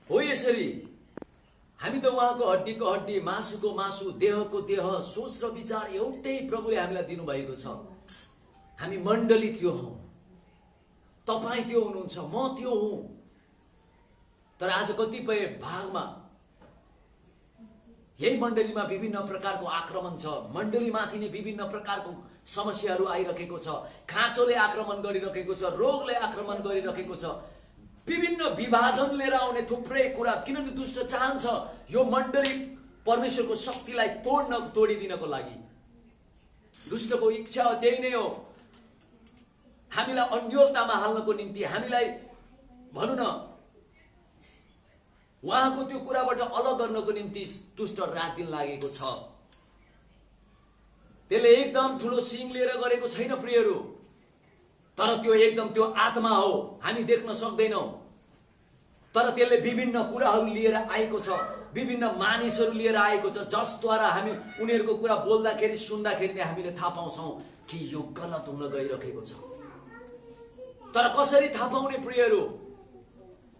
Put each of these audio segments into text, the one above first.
हो यसरी हामी त उहाँको हड्डीको हड्डी, मासुको मासु, देहको देह, सोच र विचार एउटै प्रभुले हामीलाई दिनुभएको छ। हामी मण्डली त्यो हौं, तपाईँ त्यो हुनुहुन्छ, म त्यो हुँ। तर आज कतिपय भागमा यही मण्डलीमा विभिन्न प्रकारको आक्रमण छ, मण्डलीमाथि नै विभिन्न प्रकारको समस्याहरू आइरहेको छ, खाँचोले आक्रमण गरिरहेको छ, रोगले आक्रमण गरिरहेको छ, विभिन्न विभाजन लिएर आउने थुप्रै कुरा। किनभने दुष्ट चाहन्छ यो मण्डली परमेश्वरको शक्तिलाई तोडिदिनको लागि। दुष्टको इच्छा त्यही नै हो, हामीलाई अन्योलतामा हाल्नको निम्ति, हामीलाई भनौँ न उहाँको त्यो कुराबाट अलग गर्नको निम्ति दुष्ट रात दिन लागेको छ। त्यसले एकदम ठुलो सिङ लिएर गरेको छैन प्रियहरू, तर त्यो एकदम त्यो आत्मा हो, हामी देख्न सक्दैनौँ। तर त्यसले विभिन्न कुराहरू लिएर आएको छ, विभिन्न मानिसहरू लिएर आएको छ, जसद्वारा हामी उनीहरूको कुरा बोल्दाखेरि सुन्दाखेरि नै हामीले थाहा पाउँछौँ कि यो गलत हुन गइरहेको छ। तर कसरी थाहा पाउने प्रियहरू?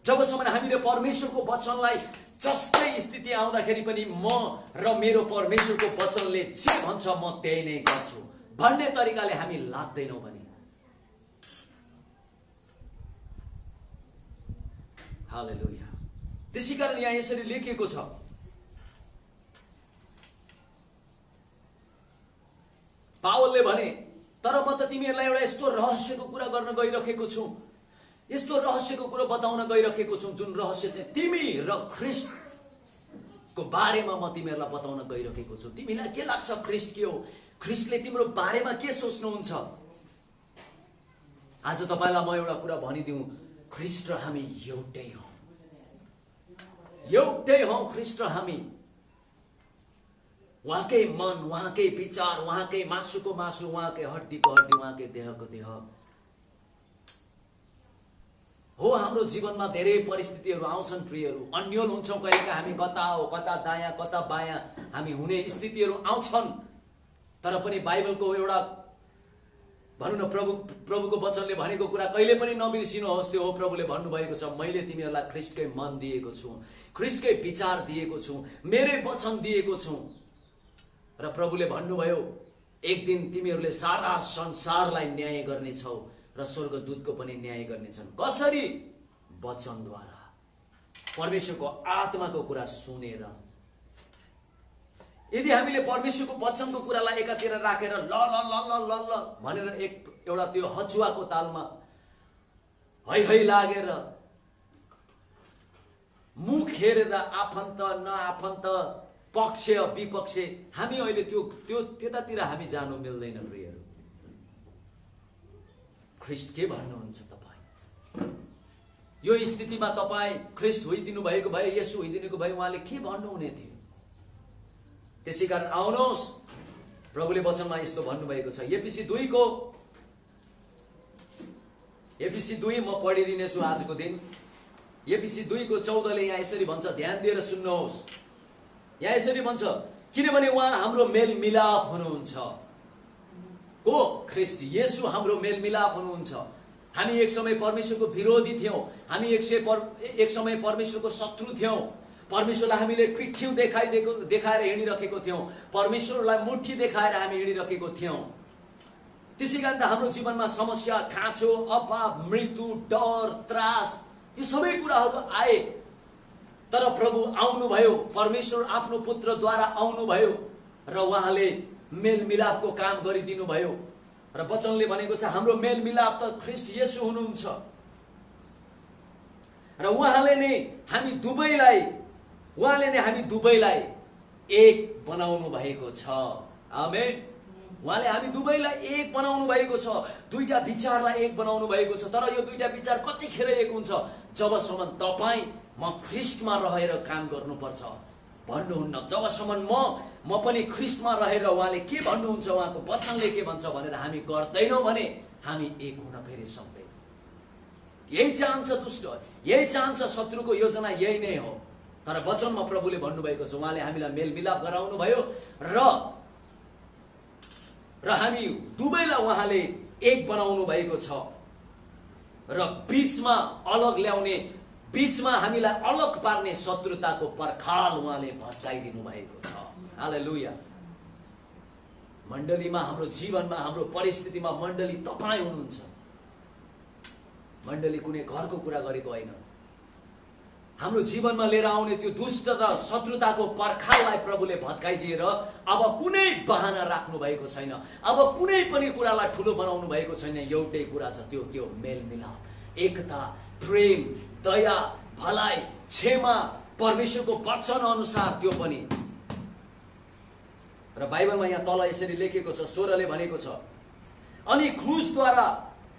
जबसम्म हामीले परमेश्वरको वचनलाई जस्तै स्थिति आउँदाखेरि पनि म र मेरो परमेश्वरको वचनले जे भन्छ म त्यही नै गर्छु भन्ने तरिकाले हामी लाग्दैनौँ भने, हालेलुया। त्यसैकारण यहाँ यसरी लेखिएको छ, पावलले भने तर म त तिमीहरूलाई एउटा यस्तो रहस्यको कुरा गर्न गइरहेको छु, यस्तो रहस्यको कुरा बताउन गइरहेको छु जुन रहस्य चाहिँ तिमी र ख्रिस्टको बारेमा म तिमीहरूलाई बताउन गइरहेको छु। तिमीलाई के लाग्छ ख्रिस्ट के हो? ख्रिस्टले तिम्रो बारेमा के सोच्नुहुन्छ? आज तपाईलाई म एउटा कुरा भनिदिउँ, ख्रिस्ट र हामी एउटै हौं, एउटै हौं। ख्रिस्ट र हामी उहाँकै मन, उहाँकै विचार, उहाँकै मासुको मासु, उहाँकै हड्डीको हड्डी, उहाँकै देहको देह हो। हाम्रो जीवनमा धेरै परिस्थितिहरू आउँछन् प्रियहरू, अन्यल हुन्छौँ कहिलेका, हामी कता हो कता दायाँ कता बायाँ हामी हुने स्थितिहरू आउँछन्। तर पनि बाइबलको एउटा भनौँ न प्रभुको वचनले भनेको कुरा कहिले पनि नबिर्सिनुहोस्। त्यो हो प्रभुले भन्नुभएको छ, मैले तिमीहरूलाई ख्रिस्टकै मन दिएको छु, ख्रिस्टकै विचार दिएको छु, मेरै वचन दिएको छु। र प्रभुले भन्नुभयो एक दिन तिमीहरूले सारा संसारलाई न्याय गर्नेछौ र स्वर्गदूतको पनि न्याय गर्नेछन्। कसरी? वचनद्वारा, परमेश्वरको आत्माको कुरा सुनेर। यदि हामीले परमेश्वरको वचनको कुरालाई एकातिर राखेर ल ल ल ल ल ल भनेर एउटा त्यो हचुवाको तालमा है है लागेर मुख हेरेर आफन्त नआफन्त पक्ष विपक्ष हामी अहिले त्यो त्यतातिर हामी जानु मिल्दैन प्रियहरू। ख्रिस्ट के भन्नुहुन्छ तपाईँ? यो स्थितिमा तपाईँ ख्रिस्ट होइदिनु भएको भए, येशू होइदिनुको भए उहाँले के भन्नुहुने थियो? त्यसैकारण आउनुहोस्, प्रभुले वचनमा यस्तो भन्नुभएको छ। एफिसी 2 म पढिदिनेछु आजको दिन। एफिसी 2:14 यहाँ यसरी भन्छ, ध्यान दिएर सुन्नुहोस्। यहाँ यसरी भन्छ, किनभने उहाँ हाम्रो मेलमिलाप हुनुहुन्छ। को? ख्रिस्ट येशू हाम्रो मेलमिलाप हुनुहुन्छ। हामी एक समय परमेश्वरको विरोधी थियौं, हामी एक समय परमेश्वरको शत्रु थियौं, परमेश्वरलाई हामीले पिठ्यौं देखाएर हिँडिरहेको थियौं, परमेश्वरलाई मुट्ठी देखाएर हामी हिँडिरहेको थियौं। त्यसैकारण त हाम्रो जीवनमा समस्या, खाँचो, अभाव, मृत्यु, डर, त्रास यो सबै कुराहरू आए। तर प्रभु आउनुभयो, परमेश्वर आफ्नो पुत्रद्वारा आउनुभयो र उहाँले मेलमिलापको काम गरिदिनु भयो। र वचनले भनेको छ हाम्रो मेलमिलाप त ख्रिस्ट येशू हुनुहुन्छ र उहाँले नै हामी दुवैलाई एक बनाउनु भएको छ। आमेन। उहाँले हामी दुवैलाई एक बनाउनु भएको छ, दुईटा विचारलाई एक बनाउनु भएको छ। तर यो दुईटा विचार कतिखेर एक हुन्छ? जबसम्म तपाईँ म ख्रिस्टमा रहेर काम गर्नुपर्छ भन्नुहुन्न, जबसम्म म पनि ख्रिस्टमा रहेर उहाँले के भन्नुहुन्छ, उहाँको वचनले के भन्छ भनेर हामी गर्दैनौँ भने हामी एक हुन फेरि सक्दैनौँ। यही चाहन्छ दुष्ट, यही चाहन्छ शत्रुको योजना यही नै हो। तर वचनमा प्रभुले भन्नुभएको छ, उहाँले हामीलाई मेलमिलाप गराउनु भयो र हामी दुवैलाई उहाँले एक बनाउनु भएको छ। र बीचमा अलग ल्याउने, बीचमा हामीलाई अलग पार्ने शत्रुताको पर्खाल उहाँले भत्काइदिनु भएको छ। हालेलुया। मण्डलीमा, हाम्रो जीवनमा, हाम्रो परिस्थितिमा मण्डली तपाईँ हुनुहुन्छ। मण्डली कुनै घरको कुरा गरेको होइन। हाम्रो जीवनमा लिएर आउने त्यो दुष्ट र शत्रुताको पर्खाललाई प्रभुले भत्काइदिएर अब कुनै बहाना राख्नु भएको छैन। अब कुनै पनि कुरालाई ठुलो बनाउनु भएको छैन। एउटै कुरा छ, त्यो मेलमिलाप, एकता, प्रेम, दया, भलाइ, क्षमा, परमेश्वरको वचन अनुसार त्यो पनि। र बाइबलमा यहाँ तल यसरी लेखेको छ, 16ले भनेको छ, अनि क्रुसद्वारा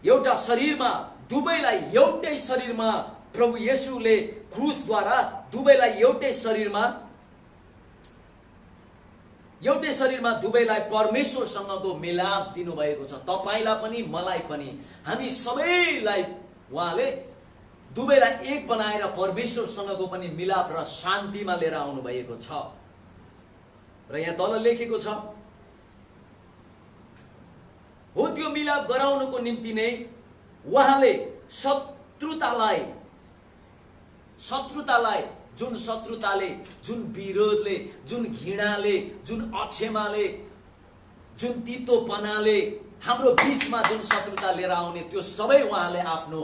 एउटा शरीरमा दुवैलाई एउटै शरीरमा, प्रभु येशूले क्रुसद्वारा दुवैलाई एउटै शरीरमा दुवैलाई परमेश्वरसँगको मिलाप दिनुभएको छ। तपाईलाई पनि मलाई पनि, हामी सबैलाई उहाँले दुवैलाई एक बनाएर परमेश्वरसँगको पनि मिलाप र शान्तिमा लिएर आउनु भएको छ। र यहाँ तल लेखेको छ, हो त्यो मिलाप गराउनको निम्ति नै उहाँले शत्रुतालाई, जुन शत्रुताले, जुन विरोधले, जुन घृणाले, जुन अक्षमाले, जुन तितोपनाले हाम्रो बीचमा जुन शत्रुता लिएर आउने, त्यो सबै उहाँले आफ्नो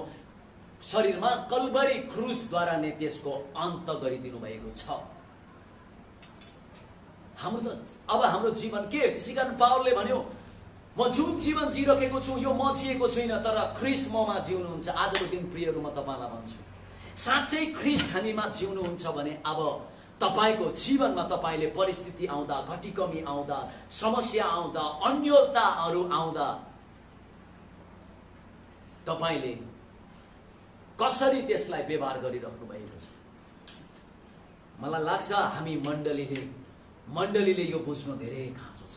शरीरमा कल्वरी क्रुसद्वारा नै त्यसको अन्त गरिदिनु भएको छ। अब हाम्रो जीवन के? त्यसै कारण पावलले भन्यो, म जुन जीवन जिरहेको छु यो म जिएको छुइनँ, तर ख्रीष्ट ममा जिउनुहुन्छ। आजको दिन प्रियहरू, म तपाईलाई भन्छु, साँच्चै ख्रीष्ट हामीमा जिउनुहुन्छ भने अब तपाईको जीवनमा तपाईले परिस्थिति आउँदा, घटीकमी आउँदा, समस्या आउँदा, अन्यताहरू आउँदा तपाईले कसरी त्यसलाई व्यवहार गरिराख्नु भएको छ? मलाई लाग्छ हामी मण्डलीले यो बुझ्नु धेरै खाँचो छ।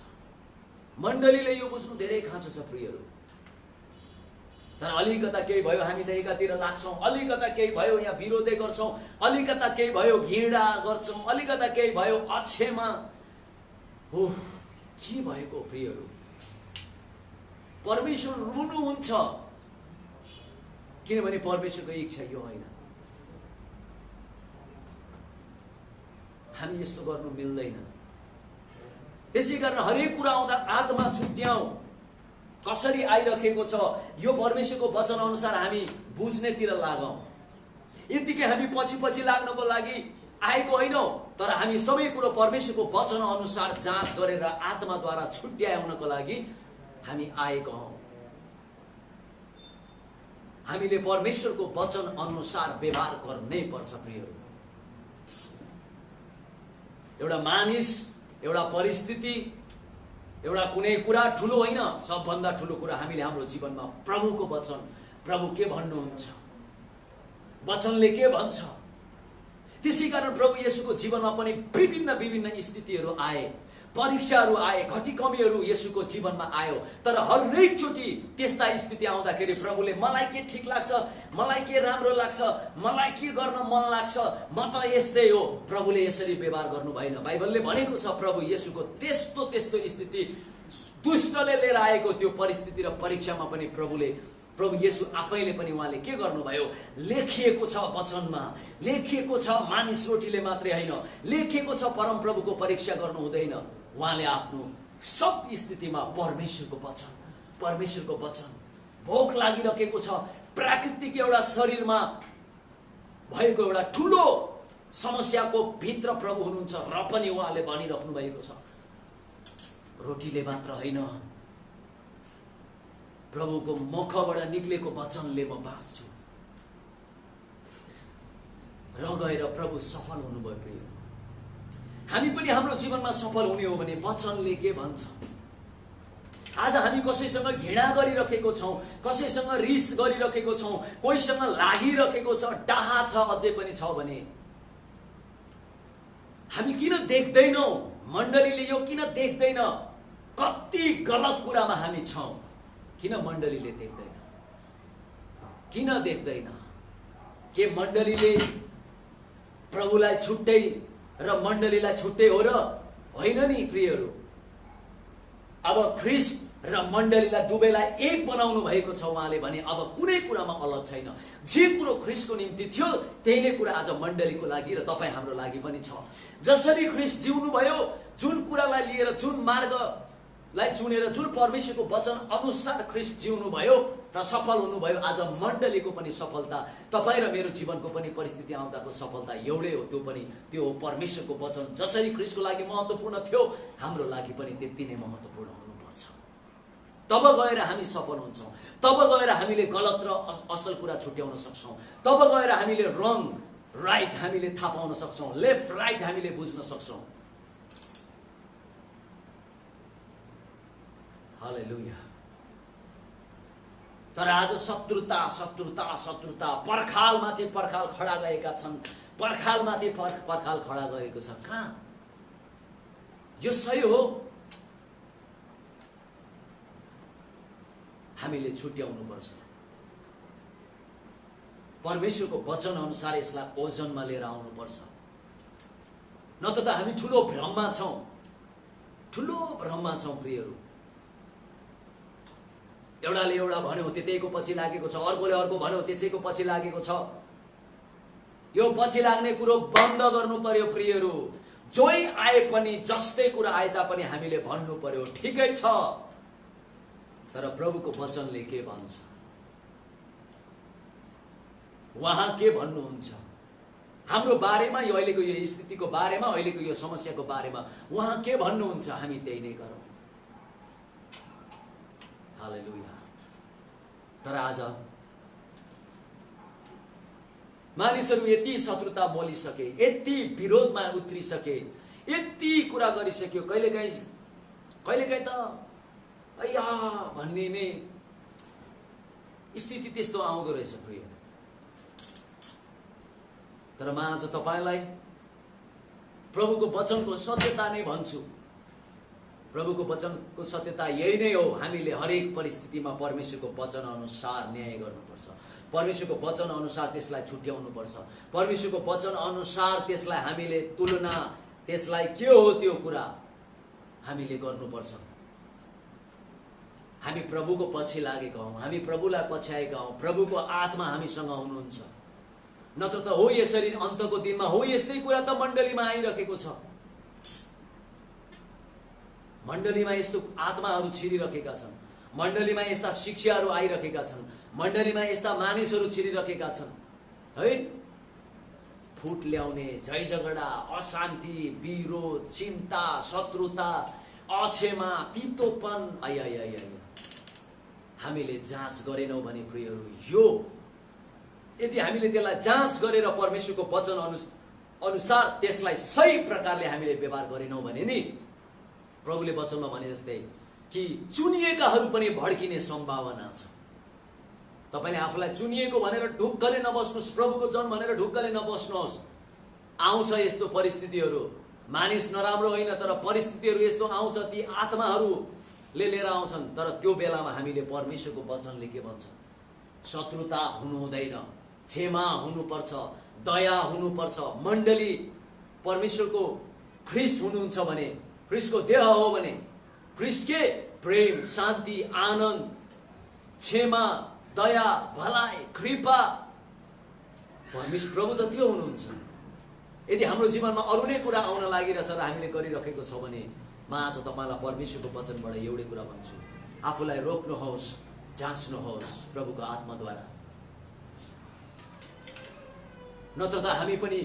मण्डलीले यो बुझ्नु धेरै खाँचो छ प्रियहरू। तर अलिकता केही भयो हामी त एकातिर लाग्छौँ, अलिकता केही भयो यहाँ विरोधै गर्छौँ, अलिकता केही भयो घृणा गर्छौँ, अलिकता केही भयो अक्षमा। हो के भएको प्रियहरू? परमेश्वर रुनुहुन्छ, किनभने परमेश्वरको इच्छा यो होइन। हामी यस्तो गर्नु मिल्दैन। त्यसै कारण हरेक कुरा आउँदा आत्मा छुट्याउँ, कसरी आइरहेको छ यो परमेश्वरको वचन अनुसार हामी बुझ्नेतिर लागौँ। यतिकै हामी पछि लाग्नको लागि आएको होइनौँ, तर हामी सबै कुरो परमेश्वरको वचन अनुसार जाँच गरेर आत्माद्वारा छुट्याउनको लागि हामी आएको हौँ। हामीले परमेश्वरको वचन अनुसार व्यवहार गर्नै पर्छ प्रियहरू। एउटा मानिस, एउटा परिस्थिति, एउटा कुनै कुरा ठुलो होइन। सबभन्दा ठुलो कुरा हामीले हाम्रो जीवनमा प्रभुको वचन, प्रभु के भन्नुहुन्छ, वचनले के भन्छ। त्यसै कारण प्रभु येशूको जीवनमा पनि विभिन्न स्थितिहरू आए, परीक्षाहरू आए, घटीकमीहरू येशूको जीवनमा आयो। तर हरेक चोटि त्यस्ता स्थिति आउँदाखेरि प्रभुले मलाई के ठिक लाग्छ, मलाई के राम्रो लाग्छ, मलाई के गर्न मन लाग्छ, म त यस्तै हो, प्रभुले यसरी व्यवहार गर्नु भएन। बाइबलले भनेको छ प्रभु येशूको त्यस्तो स्थिति दुष्टले लिएर आएको त्यो परिस्थिति र परीक्षामा पनि प्रभु येशू आफैले पनि उहाँले के गर्नुभयो? लेखिएको छ वचनमा, लेखिएको छ मानिस रोटीले मात्रै होइन, लेखिएको छ परमप्रभुको परीक्षा गर्नु हुँदैन। उहाँले आफ्नो सब स्थितिमा परमेश्वरको वचन भोक लागिरहेको छ, प्राकृतिक एउटा शरीरमा भएको एउटा ठुलो समस्याको भित्र प्रभु हुनुहुन्छ र पनि उहाँले भनिराख्नु भएको छ, रोटीले मात्र होइन, प्रभुको मुखबाट निक्लेको वचनले म बाँच्छु। र गएर प्रभु सफल हुनुभयो प्रिय। हामी पनि हाम्रो जीवनमा सफल हुने हो भने वचनले के भन्छ? आज हामी कसैसँग घृणा गरिरहेको छौँ, कसैसँग रिस गरिरहेको छौँ, कोहीसँग लागिरहेको छ, डाहा छ, अझै पनि छ भने हामी किन देख्दैनौँ? मण्डलीले यो किन देख्दैन? कति गलत कुरामा हामी छौँ, किन मण्डलीले देख्दैन? किन देख्दैन? के मण्डलीले प्रभुलाई छुट्टै र मण्डलीलाई छुट्टै हो र? होइन नि प्रियहरू। अब ख्रीष्ट र मण्डलीलाई दुवैलाई एक बनाउनु भएको छ उहाँले भने अब कुनै कुरामा अलग छैन। जे कुरो ख्रीष्टको निम्ति थियो त्यही नै कुरा आज मण्डलीको लागि र तपाईँ हाम्रो लागि पनि छ। जसरी ख्रीष्ट जिउनु भयो, जुन कुरालाई लिएर, जुन मार्गलाई चुनेर, जुन परमेश्वरको वचन अनुसार ख्रीष्ट जिउनु भयो र सफल हुनुभयो, आज मण्डलीको पनि सफलता, तपाईँ र मेरो जीवनको पनि परिस्थिति आउँदाको सफलता एउटै हो। त्यो परमेश्वरको वचन जसरी ख्रीष्टको लागि महत्त्वपूर्ण थियो, हाम्रो लागि पनि त्यति नै महत्त्वपूर्ण हुनुपर्छ। तब गएर हामी सफल हुन्छौँ। तब गएर हामीले गलत र असल कुरा छुट्याउन सक्छौँ। तब गएर हामीले रङ राइट हामीले थाहा पाउन सक्छौँ। लेफ्ट राइट हामीले बुझ्न सक्छौँ। हालेलुया। तर आज शत्रुता शत्रुता शत्रुता, पर्खालमाथि पर्खाल खडा गएका छन्। पर्खालमाथि पर्खाल खडा गएको छ। कहाँ? यो सही हो? हामीले छुट्याउनु पर्छ। परमेश्वरको वचन अनुसार यसलाई ओजनमा लिएर आउनुपर्छ। न त हामी ठुलो भ्रममा छौँ, ठुलो भ्रममा छौँ प्रियहरू। एउटाले एउटा भन्यो त्यतैको पछि लागेको छ, अर्कोले अर्को भन्यो त्यसैको पछि लागेको छ। यो पछि लाग्ने कुरो बन्द गर्नु पर्यो प्रियहरू। जोइ आए पनि, जस्तै कुरा आए तापनि हामीले भन्नु पर्यो ठिकै छ, तर प्रभुको वचनले के भन्छ, उहाँ के भन्नुहुन्छ हाम्रो बारेमा, यो अहिलेको यो स्थितिको बारेमा, अहिलेको यो समस्याको बारेमा उहाँ के भन्नुहुन्छ, हामी त्यही नै गरौँ। हालेलुया। तर आज मानिसहरू यति शत्रुता मोलिसके, यति विरोधमा उत्रिसके, यति कुरा गरिसक्यो, कहिलेकाहीँ त अय्या भन्ने नै स्थिति त्यस्तो आउँदो रहेछ प्रिय। तर म आज तपाईलाई प्रभुको वचनको सत्यता नै भन्छु। प्रभुको वचनको सत्यता यही नै हो। हामीले हरेक परिस्थितिमा परमेश्वरको वचन अनुसार न्याय गर्नुपर्छ। परमेश्वरको वचन अनुसार त्यसलाई छुट्याउनुपर्छ। परमेश्वरको वचन अनुसार त्यसलाई हामीले तुलना, त्यसलाई के हो त्यो कुरा हामीले गर्नुपर्छ। हामी प्रभुको पछि लागेका हौँ, हामी प्रभुलाई पछ्याएका हौँ। प्रभुको आत्मा हामीसँग हुनुहुन्छ। नत्र त हो यसरी अन्तको दिनमा हो यस्तै कुरा त मण्डलीमा आइरहेको छ। मण्डलीमा यस्तो आत्माहरू छिरिरहेका छन्। मण्डलीमा यस्ता शिक्षाहरू आइरहेका छन्। मण्डलीमा यस्ता मानिसहरू छिरिरहेका छन् है। फुट ल्याउने, झै झगडा, अशान्ति, विरोध, चिन्ता, शत्रुता, अक्षमा, तितोपन, हामीले जाँच गरेनौँ भने प्रियहरू, यो यदि हामीले त्यसलाई जाँच गरेर परमेश्वरको वचन अनुसार त्यसलाई सही प्रकारले हामीले व्यवहार गरेनौँ भने नि, प्रभुले वचनमा भने जस्तै कि चुनिएकाहरू पनि भड्किने सम्भावना छ। तपाईले आफूलाई चुनिएको भनेर ढुक्कले नबस्नुहोस्, प्रभुको जन भनेर ढुक्कले नबस्नुहोस्। आउँछ यस्तो परिस्थितिहरू, मानिस नराम्रो होइन तर परिस्थितिहरू यस्तो आउँछ, ती आत्माहरूले लिएर आउँछन्। तर त्यो बेलामा हामीले परमेश्वरको वचनले के भन्छ, शत्रुता हुनु हुँदैन, क्षमा हुनुपर्छ, दया हुनुपर्छ। मण्डली परमेश्वरको ख्रीष्ट हुनुहुन्छ भने, ख्रीष्टको देह हो भने, ख्रीष्ट के प्रेम, शान्ति, आनन्द, क्षमा, दया, भलाइ, कृपा, परमेश्वर प्रभु त त्यो हुनुहुन्छ। यदि हाम्रो जीवनमा अरू नै कुरा आउन लागिरहेछ र हामीले गरिरहेको छौँ भने, म आज तपाईँलाई परमेश्वरको वचनबाट एउटै कुरा भन्छु, आफूलाई रोक्नुहोस्, जाँच्नुहोस् प्रभुको आत्माद्वारा। नत्र त हामी पनि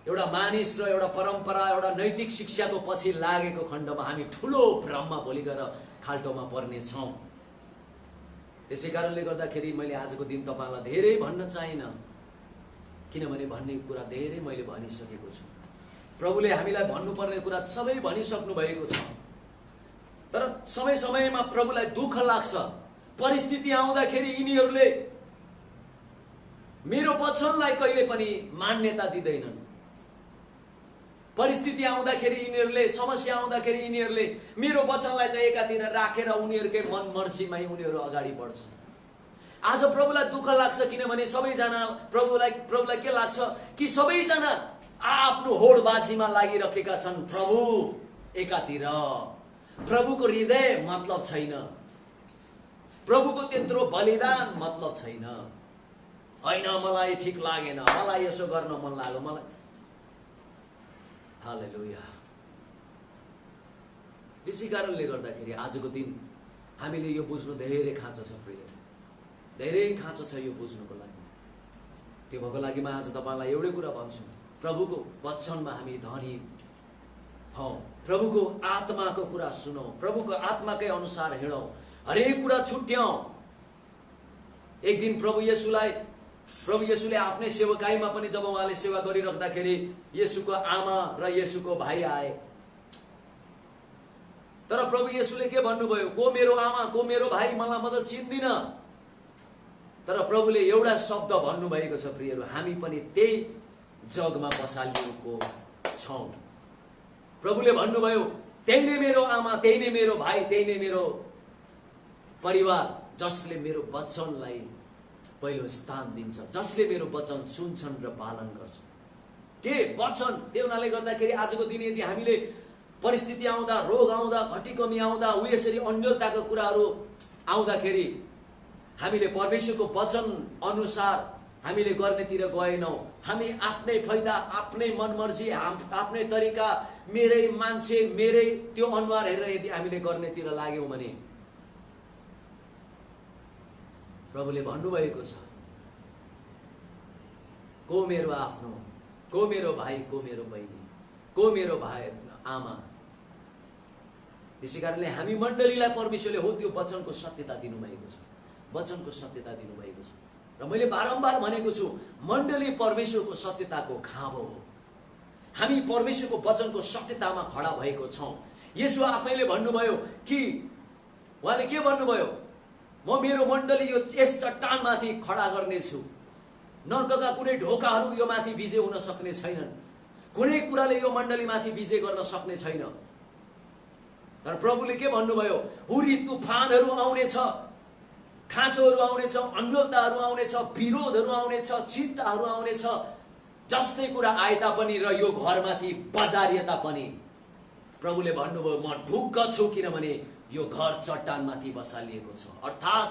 एउटा मानिस र एउटा परम्परा, एउटा नैतिक शिक्षाको पछि लागेको खण्डमा हामी ठुलो भ्रममा भोलि गएर खाल्टोमा पर्ने छौँ। त्यसै कारणले गर्दाखेरि मैले आजको दिन तपाईँलाई धेरै भन्न चाहिनँ, किनभने भन्ने कुरा धेरै मैले भनिसकेको छु। प्रभुले हामीलाई भन्नुपर्ने कुरा सबै भनिसक्नु भएको छ। तर समय समयमा प्रभुलाई दुःख लाग्छ। परिस्थिति आउँदाखेरि यिनीहरूले मेरो वचनलाई कहिले पनि मान्यता दिँदैनन्। परिस्थिति आउँदाखेरि यिनीहरूले, समस्या आउँदाखेरि यिनीहरूले मेरो वचनलाई त एकातिर राखेर उनीहरूकै मन मर्जीमै उनीहरू अगाडि बढ्छन्। आज प्रभुलाई दुःख लाग्छ, किनभने सबैजना प्रभुलाई के लाग्छ कि सबैजना आफ्नो होडबाजीमा लागिरहेका छन्। प्रभु एकातिर, प्रभुको हृदय मतलब छैन। प्रभुको त्यत्रो बलिदान मतलब छैन। होइन मलाई ठिक लागेन, मलाई यसो गर्न मन लाग्यो, मलाई। हालेलुया। त्यसै कारणले गर्दाखेरि आजको दिन हामीले यो बुझ्नु धेरै खाँचो छ प्रिय, धेरै खाँचो छ यो बुझ्नुको लागि। त्यो भएको लागि म आज तपाईँलाई एउटै कुरा भन्छु, प्रभुको वचनमा हामी धनी हौ, प्रभुको आत्माको कुरा सुनौ, प्रभुको आत्माकै अनुसार हिँडौ, हरेक कुरा छुट्याउँ। एक दिन प्रभु येशूले आफ्नै सेवकाईमा पनि जब उहाँले सेवा गरिराख्दाखेरि येशूको आमा र येशूको भाइ आए। तर प्रभु येशूले के भन्नुभयो, को मेरो आमा, को मेरो भाइ, मलाई म त चिन्दिन। तर प्रभुले एउटा शब्द भन्नुभएको छ प्रियहरू, हामी पनि त्यही जगमा बसालिएको छौँ। प्रभुले भन्नुभयो, त्यही नै मेरो आमा, त्यही नै मेरो भाइ, त्यही नै मेरो परिवार, जसले मेरो वचनलाई पहिलो स्थान दिन्छ, जसले मेरो वचन सुन्छन् र पालन गर्छन्। के वचन? त्यो हुनाले गर्दाखेरि आजको दिन यदि हामीले परिस्थिति आउँदा, रोग आउँदा, घटी कमी आउँदा, उ यसरी अन्यलताको कुराहरू आउँदाखेरि हामीले परमेश्वरको वचन अनुसार हामीले गर्नेतिर गएनौँ। हामी आफ्नै फाइदा, आफ्नै मनमर्जी, आफ्नै तरिका, मेरै मान्छे, मेरै त्यो अनुहार हेरेर यदि हामीले गर्नेतिर लाग्यौँ भने प्रभुले भन्नुभएको छ, को मेरो आफ्नो, को मेरो भाइ, को मेरो बहिनी, को मेरो भाइ आमा। त्यसै कारणले हामी मण्डलीलाई परमेश्वरले हो त्यो वचनको सत्यता दिनुभएको छ, वचनको सत्यता दिनुभएको छ। र मैले बारम्बार भनेको छु, मण्डली परमेश्वरको सत्यताको खाँबो हो। हामी परमेश्वरको वचनको सत्यतामा खडा भएको छौँ। येशू आफैले भन्नुभयो कि उहाँले के भन्नुभयो, म मेरो मण्डली यस चट्टानमाथि खडा गर्नेछु, नर्कका कुनै ढोकाहरू यो माथि विजय हुन सक्ने छैनन्, कुनै कुराले यो मण्डलीमाथि विजय गर्न सक्ने छैन। तर प्रभुले के भन्नुभयो, हुरी तुफानहरू आउनेछ, खाँचोहरू आउनेछ, अन्यलताहरू आउनेछ, विरोधहरू आउनेछ, चिन्ताहरू आउनेछ, जस्तै कुरा आए तापनि र यो घरमाथि बजारिए तापनि प्रभुले भन्नुभयो, म ढुक्क छु, किनभने यो घर चट्टानमाथि बसालिएको छ। अर्थात्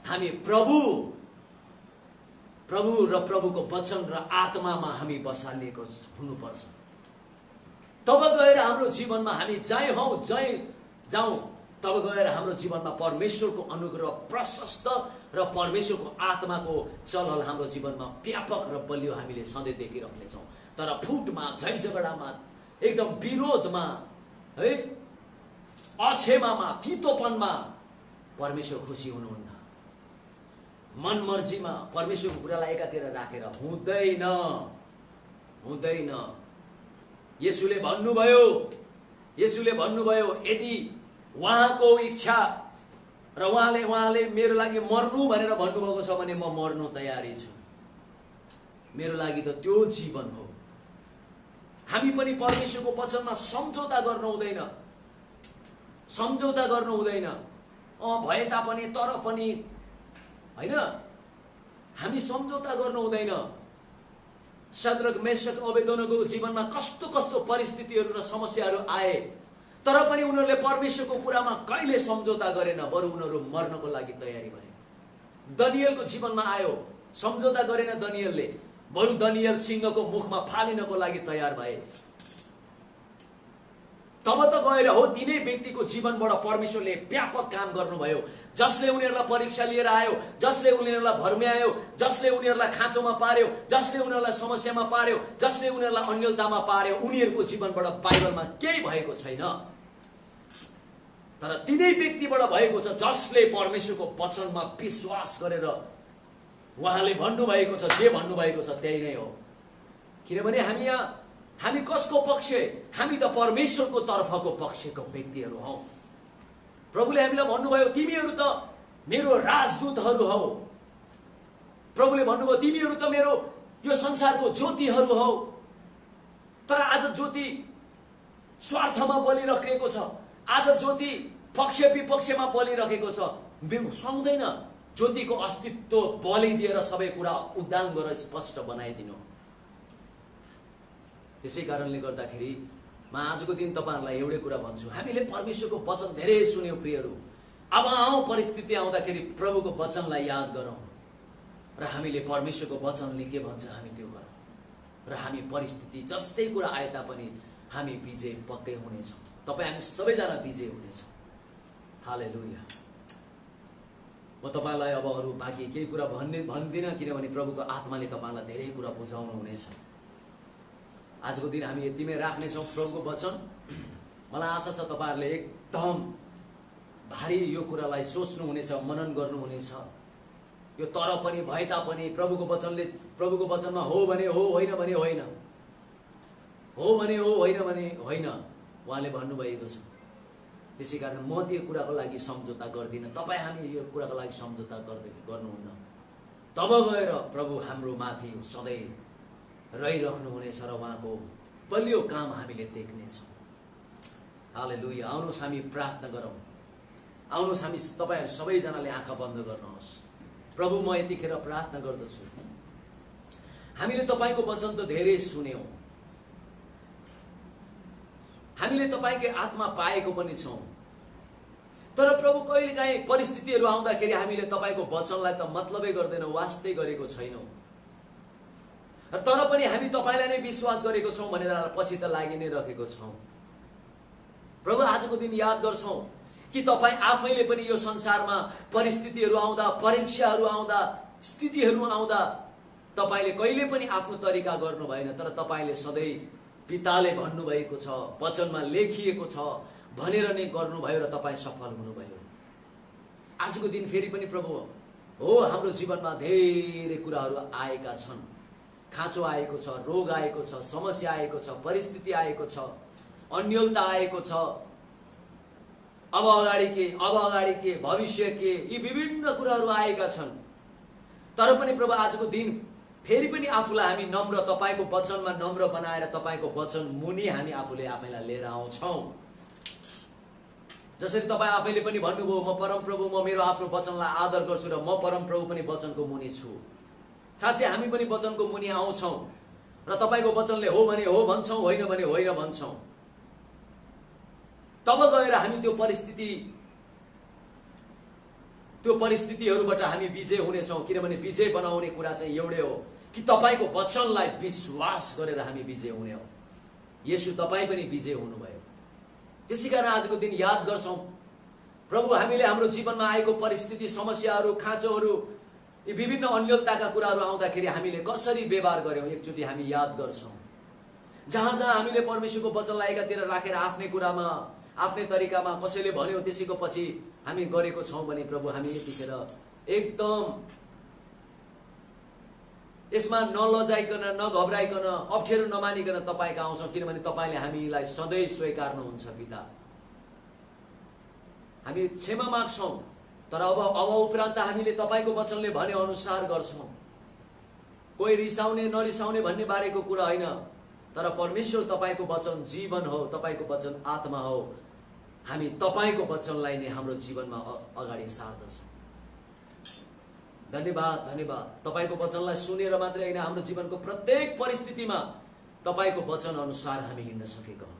हामी प्रभु र प्रभुको वचन र आत्मामा हामी बसालिएको हुनुपर्छ। तब गएर हाम्रो जीवनमा हामी जहीँ हौँ, जहीँ जाउँ, तब गएर हाम्रो जीवनमा परमेश्वरको अनुग्रह प्रशस्त र परमेश्वरको आत्माको चलहल हाम्रो जीवनमा व्यापक र बलियो हामीले सधैँ देखिराख्नेछौँ। तर फुटमा, झै झगडामा, एकदम विरोधमा, है, अक्षेमामा, तितोपनमा परमेश्वर खुसी हुनुहुन्न। मनमर्जीमा परमेश्वरको कुरालाई एकातिर राखेर हुँदैन, हुँदैन। येशूले भन्नुभयो, यदि उहाँको इच्छा र उहाँले मेरो लागि मर्नु भनेर भन्नुभएको छ भने म मर्नु तयारी छु। मेरो लागि त त्यो जीवन हो। हामी पनि परमेश्वरको वचनमा सम्झौता गर्नु हुँदैन, सम्झौता गर्नु हुँदैन। भए तापनि, तर पनि, होइन, हामी सम्झौता गर्नु हुँदैन। शद्रक, मेशक, अबेदनोको जीवनमा कस्तो कस्तो परिस्थितिहरू र समस्याहरू आए, तर पनि उनीहरूले परमेश्वरको कुरामा कहिले सम्झौता गरेन, बरु उनीहरू मर्नको लागि तयारी भए। दनियलको जीवनमा आयो, सम्झौता गरेन दनियलले, बरु दनियल सिंहको मुखमा फालिनको लागि तयार भए। तब त गएर हो तिनै व्यक्तिको जीवनबाट परमेश्वरले व्यापक काम गर्नुभयो, जसले उनीहरूलाई परीक्षा लिएर आयो, जसले उनीहरूलाई भर्म्यायो, जसले उनीहरूलाई खाँचोमा पार्यो, जसले उनीहरूलाई समस्यामा पार्यो, जसले उनीहरूलाई अन्यलतामा पार्यो। उनीहरूको जीवनबाट बाइबलमा केही भएको छैन, तर तिनै व्यक्तिबाट भएको छ जसले परमेश्वरको वचनमा विश्वास गरेर उहाँले भन्नुभएको छ, जे भन्नुभएको छ त्यही नै हो। किनभने हामी कसको पक्ष? हामी त परमेश्वरको तर्फको पक्षको व्यक्तिहरू हौ। प्रभुले हामीलाई भन्नुभयो, तिमीहरू त मेरो राजदूतहरू हौ। प्रभुले भन्नुभयो, तिमीहरू त मेरो यो संसारको ज्योतिहरू हौ। तर आज ज्योति स्वार्थमा बलिरहेको छ, आज ज्योति पक्ष विपक्षमा बलिरहेको छ। सुहाउँदैन ज्योतिको अस्तित्व बलि दिएर सबै कुरा उद्धान गरेर स्पष्ट बनाइदिनु। त्यसै कारणले गर्दाखेरि म आजको दिन तपाईहरुलाई एउटै कुरा भन्छु, हामीले परमेश्वरको वचन धेरै सुन्यौं प्रियहरू, अब आउँ परिस्थिति आउँदाखेरि प्रभुको वचनलाई याद गरौँ र हामीले परमेश्वरको वचनले के भन्छ हामी त्यो गरौँ र हामी परिस्थिति जस्तै कुरा आए तापनि हामी विजय पक्कै हुनेछौँ। तपाईँ हामी सबैजना विजय हुनेछौँ। हालेलुया। म तपाईँलाई अब अरू बाँकी केही कुरा भन्दिनँ, किनभने प्रभुको आत्माले तपाईँलाई धेरै कुरा बुझाउनु हुनेछ। आजको दिन हामी यतिमै राख्नेछौँ प्रभुको वचन। मलाई आशा छ तपाईँहरूले एकदम भारी यो कुरालाई सोच्नुहुनेछ, मनन गर्नुहुनेछ। यो तर पनि भए तापनि प्रभुको वचनमा हो भने हो, होइन भने होइन, हो भने हो, होइन भने होइन उहाँले भन्नुभएको छ। त्यसै कारण म त्यो कुराको लागि सम्झौता गर्दिनँ, तपाईँ हामी यो कुराको लागि सम्झौता गर्नुहुन्न। तब गएर प्रभु हाम्रो माथि सधैँ रहिरहनुहुनेछ र उहाँको बलियो काम हामीले देख्नेछौँ। हालेलुया। आउनुहोस् हामी प्रार्थना गरौँ। आउनुहोस् हामी तपाईँहरू सबैजनाले आँखा बन्द गर्नुहोस्। प्रभु म यतिखेर प्रार्थना गर्दछु, हामीले तपाईँको वचन त धेरै सुन्यौँ, हामीले तपाईँकै आत्मा पाएको पनि छौँ, तर प्रभु कहिलेकाहीँ परिस्थितिहरू आउँदाखेरि हामीले तपाईँको वचनलाई त मतलबै गर्दैनौँ, वास्तै गरेको छैनौँ। तर पनि हामी तपाईँलाई नै विश्वास गरेको छौँ भनेर पछि त लागि नै राखेको छौँ। प्रभु आजको दिन याद गर्छौँ कि तपाईँ आफैले पनि यो संसारमा परिस्थितिहरू आउँदा, परीक्षाहरू आउँदा, स्थितिहरू आउँदा तपाईँले कहिले पनि आफ्नो तरिका गर्नु भएन, तर तपाईँले सधैँ पिताले भन्नुभएको छ, वचनमा लेखिएको छ भनेर नै गर्नुभयो र तपाईँ सफल हुनुभयो। आजको दिन फेरि पनि प्रभु हो, हाम्रो जीवनमा धेरै कुराहरू आएका छन्। खाँचो आएको छ, रोग आएको छ, समस्या आएको छ, परिस्थिति आएको छ, अन्योलता आएको छ, अब अगाडि के, भविष्य के, यी विभिन्न कुराहरू आएका छन्। तर पनि प्रभु आजको दिन फेरि पनि आफूलाई हामी नम्र, तपाईँको वचनमा नम्र बनाएर तपाईँको वचन मुनि हामी आफैलाई लिएर आउँछौँ। जसरी तपाईँ आफैले पनि भन्नुभयो, म परमप्रभु, म मेरो आफ्नो वचनलाई आदर गर्छु र म परमप्रभु पनि वचनको मुनि छु। साँच्चै हामी पनि वचनको मुनि आउँछौँ र तपाईँको वचनले हो भने हो भन्छौँ, होइन भने होइन भन्छौँ। तब गएर हामी त्यो परिस्थितिहरूबाट हामी विजय हुनेछौँ। किनभने विजय बनाउने कुरा चाहिँ एउटै हो कि तपाईँको वचनलाई विश्वास गरेर हामी विजय हुने हो। येशू तपाईँ पनि विजय हुनुभयो। त्यसै कारण आजको दिन याद गर्छौँ प्रभु, हामीले हाम्रो जीवनमा आएको परिस्थिति, समस्याहरू, खाँचोहरू, यी विभिन्न अन्योलताका कुराहरू आउँदाखेरि हामीले कसरी व्यवहार गर्यौँ एकचोटि हामी याद गर्छौँ। जहाँ हामीले परमेश्वरको वचनलाई एकातिर राखेर आफ्नै कुरामा, आफ्नै तरिकामा कसैले भन्यो त्यसैको पछि हामी गरेको छौँ भने प्रभु हामी यतिखेर एकदम यसमा नलजाइकन, नघबराइकन, अप्ठ्यारो नमानिकन तपाईँको आउँछौँ। किनभने तपाईँले हामीलाई सधैँ स्वीकार्नुहुन्छ पिता। हामी क्षमा माग्छौँ, तर अब उपरान्त हामीले तपाईँको वचनले भने अनुसार गर्छौँ। कोही रिसाउने नरिसाउने भन्ने बारेको कुरा होइन, तर परमेश्वर तपाईँको वचन जीवन हो, तपाईँको वचन आत्मा हो। हामी तपाईँको वचनलाई नै हाम्रो जीवनमा अगाडि सार्दछौँ। धन्यवाद, धन्यवाद। तपाईँको वचनलाई सुनेर मात्रै होइन, हाम्रो जीवनको प्रत्येक परिस्थितिमा तपाईँको वचन अनुसार हामी हिँड्न सकेका हौँ।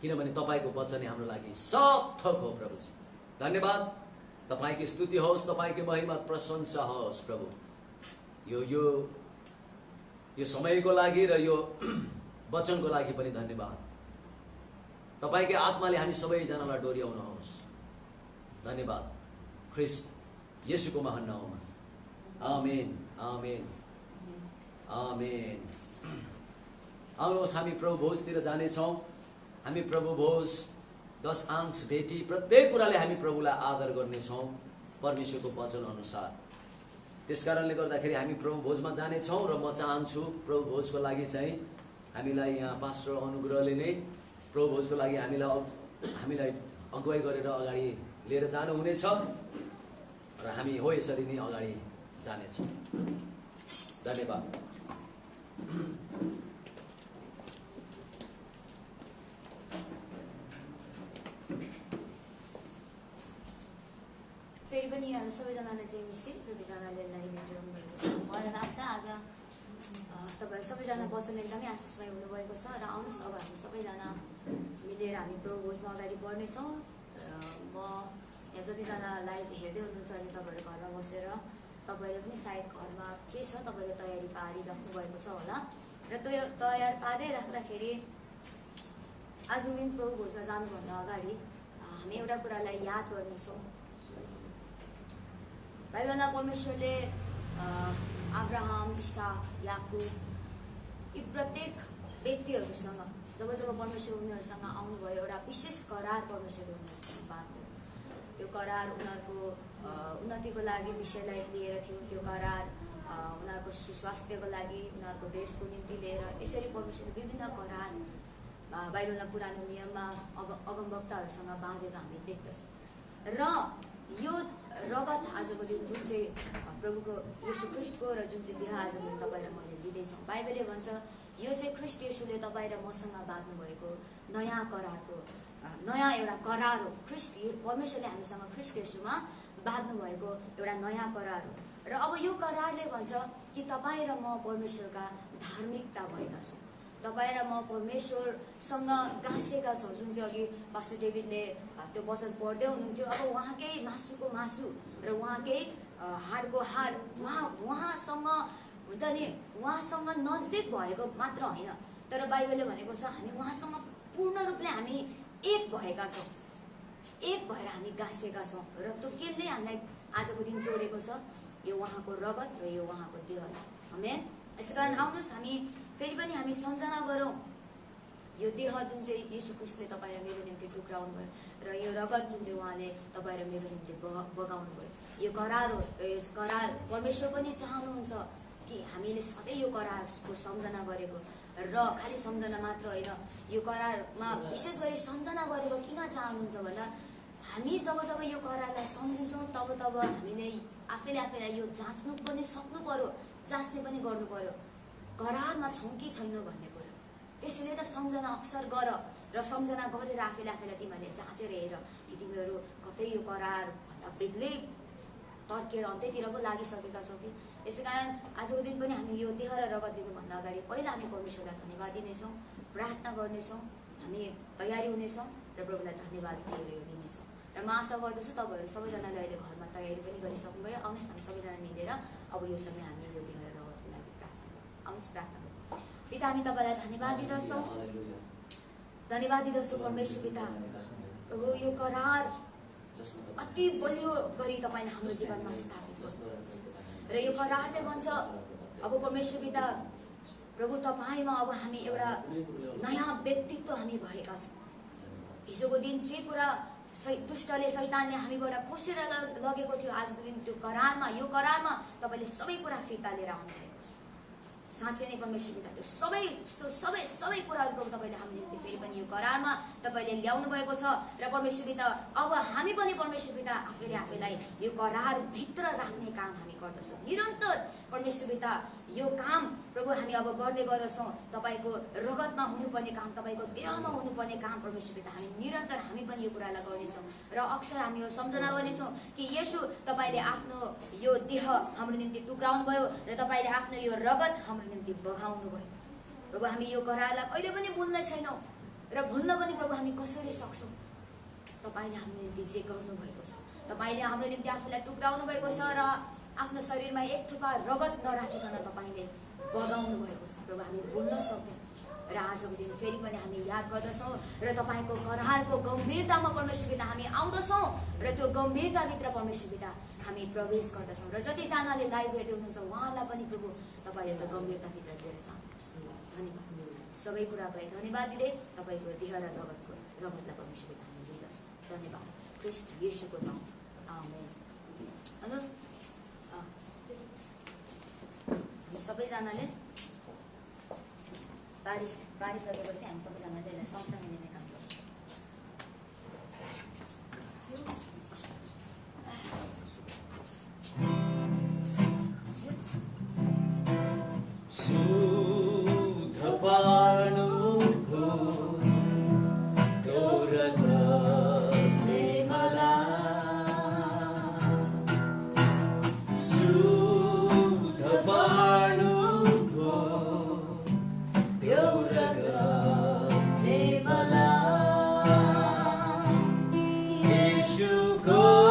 किनभने तपाईँको वचनै हाम्रो लागि सब थोक हो। प्रभुजी धन्यवाद। तपाईँकी स्तुति होस्, तपाईँकी महिमा प्रशंसा होस्। प्रभु यो समयको लागि र यो वचनको लागि पनि धन्यवाद। तपाईँकै आत्माले हामी सबैजनालाई डोर्याउनुहोस्। धन्यवाद ख्रीष्ट येशूको महान नाममा। आमेन, आमेन, आमेन। आउनुहोस् हामी प्रभु भोजतिर जानेछौँ। हामी प्रभु भोज 10 अंश भेटी प्रत्येक कुराले हामी प्रभुलाई आदर गर्नेछौँ परमेश्वरको वचन अनुसार। त्यसकारणले गर्दाखेरि हामी प्रभु भोजमा जानेछौँ र म चाहन्छु प्रभु भोजको लागि चाहिँ हामीलाई यहाँ पास्टर अनुग्रहले नै प्रभु भोजको लागि हामीलाई अगुवाई गरेर अगाडि लिएर जानुहुनेछ र हामी हो यसरी नै अगाडि जानेछौँ। धन्यवाद। फेरि पनि हामी सबैजनाले चाहिँ मिसी जतिजनाले भेटिरहनु भएको छ, मलाई लाग्छ आज तपाईँ सबैजना वचन एकदमै आशिषमय हुनुभएको छ। र आउनुहोस् अब हामी सबैजना मिलेर हामी प्रभु भोजमा अगाडि बढ्नेछौँ। म यहाँ जतिजना लाइभ हेर्दै हुनुहुन्छ अहिले तपाईँहरू घरमा बसेर तपाईँले पनि सायद घरमा के छ तपाईँले तयारी पारिराख्नु भएको छ होला र त्यो तयार पार्दै राख्दाखेरि आजको दिन प्रभु भोजमा जानुभन्दा अगाडि हामी एउटा कुरालाई याद गर्नेछौँ। बाइबलमा परमेश्वरले अब्राहम, इसाक, याकुब यी प्रत्येक व्यक्तिहरूसँग जब परमेश्वर उनीहरूसँग आउनुभयो एउटा विशेष करार परमेश्वरले उनीहरूसँग बाँध्नु। त्यो करार उनीहरूको उन्नतिको लागि विषयलाई लिएर थियो। त्यो करार उनीहरूको सुस्वास्थ्यको लागि, उनीहरूको देशको निम्ति लिएर यसरी परमेश्वरले विभिन्न करार बाइबलमा पुरानो नियममा अगमवक्ताहरूसँग बाँधेको हामी देख्दछौँ। र यो रगत आजको दिन जुन चाहिँ प्रभुको यीशु ख्रीष्टको र जुन चाहिँ देह आजको दिन तपाईँ र मैले लिँदैछौँ, बाइबलले भन्छ यो चाहिँ ख्रीष्ट यीशुले तपाईँ र मसँग बाँध्नु भएको नयाँ करारको नयाँ एउटा करार हो। ख्रीष्ट परमेश्वरले हामीसँग ख्रीष्ट यीशुमा बाँध्नु भएको एउटा नयाँ करार हो। र अब यो करारले भन्छ कि तपाईँ र म परमेश्वरका धार्मिकता भएका छौँ। तपाईँ र म परमेश्वरसँग गाँसेका छौँ। जुन चाहिँ अघि पास्टर डेभिडले त्यो वचन पढ्दै हुनुहुन्थ्यो, अब उहाँकै मासुको मासु र उहाँकै हाडको हाड उहाँसँग हुन्छ नि, उहाँसँग नजदिक भएको मात्र होइन, तर बाइबलले भनेको छ हामी उहाँसँग पूर्ण रूपले हामी एक भएका छौँ, एक भएर हामी गाँसेका छौँ। र त्यो केले हामीलाई आजको दिन जोडेको छ, यो उहाँको रगत र यो उहाँको देह। आमेन। यसै कारण आउनुहोस् हामी फेरि पनि हामी सम्झना गरौँ यो देह जुन चाहिँ यीशु ख्रीष्टले तपाईँ र मेरो निम्ति टुक्राउनु भयो र यो रगत जुन चाहिँ उहाँले तपाईँ र मेरो निम्ति बगाउनु भयो। यो करार हो र यो करार परमेश्वर पनि चाहनुहुन्छ कि हामीले सधैँ यो करारको सम्झना गरेको, र खालि सम्झना मात्र होइन, यो करारमा विशेष गरी सम्झना गरेको किन चाहनुहुन्छ भन्दा हामी जब यो करारलाई सम्झिन्छौँ तब हामीले आफैलाई यो जाँच्नु पनि सक्नु पर्यो, जाँच्ने पनि गर्नु पर्यो करारमा छौँ कि छैन भन्ने कुरा। त्यसैले त सम्झना अक्सर गर र सम्झना गरेर आफैलाई तिमीहरूले जाँचेर हेर कि तिमीहरू कतै यो करारभन्दा बेग्लै तर्केर अन्त्यतिर पो लागिसकेका छौ कि। यसै कारण आजको दिन पनि हामी यो देह र रगत दिनुभन्दा अगाडि पहिला हामी परमेश्वरलाई धन्यवाद दिनेछौँ, प्रार्थना गर्नेछौँ, हामी तयारी हुनेछौँ र प्रभुलाई धन्यवाद दिएर यो दिनेछौँ। र म आशा गर्दछु तपाईँहरू सबैजनाले अहिले घरमा तयारी पनि गरिसक्नुभयो। आउनुहोस् हामी सबैजना मिलेर अब यो समय हामी यो देह र रगतको लागि प्रार्थना गरौँ। आउनुहोस् प्रार्थना गरौँ। पिता, हामी तपाईँलाई धन्यवाद दिँदछौँ, धन्यवाद दिँदछौँ परमेश्वर पिता। प्रभु यो करार अति बलियो गरी तपाईँले हाम्रो जीवनमा स्थापित र यो करारले भन्छ अब परमेश्वर पिता प्रभु तपाईँमा अब हामी एउटा नयाँ व्यक्तित्व हामी भएका छौँ। हिजोको दिन जे कुरा दुष्टले शैतानले हामीबाट खोसेर लगेको थियो, आजको दिन त्यो करारमा यो करारमा तपाईँले सबै कुरा फिर्ता लिएर आउनुभएको छ। साँच्चै नै परमेश्वर पिता त्यो सबै कुराहरू प्रभु तपाईँले हाम्रो निम्ति फेरि पनि यो करारमा तपाईँले ल्याउनु भएको छ। र परमेश्वर पिता अब हामी पनि परमेश्वर पिता आफैलाई यो करारभित्र राख्ने काम हामी गर्दछौँ। निरन्तर परमेश्वर पिता यो काम प्रभु हामी अब गर्ने गर्दछौँ। तपाईँको रगतमा हुनुपर्ने काम, तपाईँको देहमा हुनुपर्ने काम परमेश्वर पिता हामी निरन्तर हामी पनि यो कुरालाई गर्नेछौँ। र अक्सर हामी यो सम्झना गर्नेछौँ कि येशू तपाईँले आफ्नो यो देह हाम्रो निम्ति टुक्राउनु भयो र तपाईँले आफ्नो यो रगत हाम्रो निम्ति बगाउनु भयो। प्रभु हामी यो करारलाई कहिले पनि भुल्ने छैनौँ र भुल्न पनि प्रभु हामी कसरी सक्छौँ। तपाईँले हाम्रो निम्ति जे गर्नुभएको छ, तपाईँले हाम्रो निम्ति आफूलाई टुक्राउनु भएको छ र आफ्नो शरीरमा एक थोपा रगत नराखिकन तपाईँले बगाउनु भएको छ। प्रभु हामी भुल्न सक्दैनौँ र आजको दिन फेरि पनि हामी याद गर्दछौँ र तपाईँको करारको गम्भीरतामा परमेश्वर पिता हामी आउँदछौँ र त्यो गम्भीरताभित्र परमेश्वर पिता हामी प्रवेश गर्दछौँ। र जतिजनाले लाइभ हेर्दै हुनुहुन्छ उहाँहरूलाई पनि प्रभु तपाईँले त्यो गम्भीरताभित्र लिएर जानुहोस्। धन्यवाद। सबै कुरालाई धन्यवाद दिँदै तपाईँको देह र रगतलाई परमेश्वर पिता हामी दिँदछौँ। धन्यवाद। ख्रीष्ट येशूको नाम, आमेन। भन्नुहोस् हामी सबैजनाले बाँडिसकेपछि हामी सबैजनाले यसलाई सँगसँगै लिने काम गर्छौँ। go.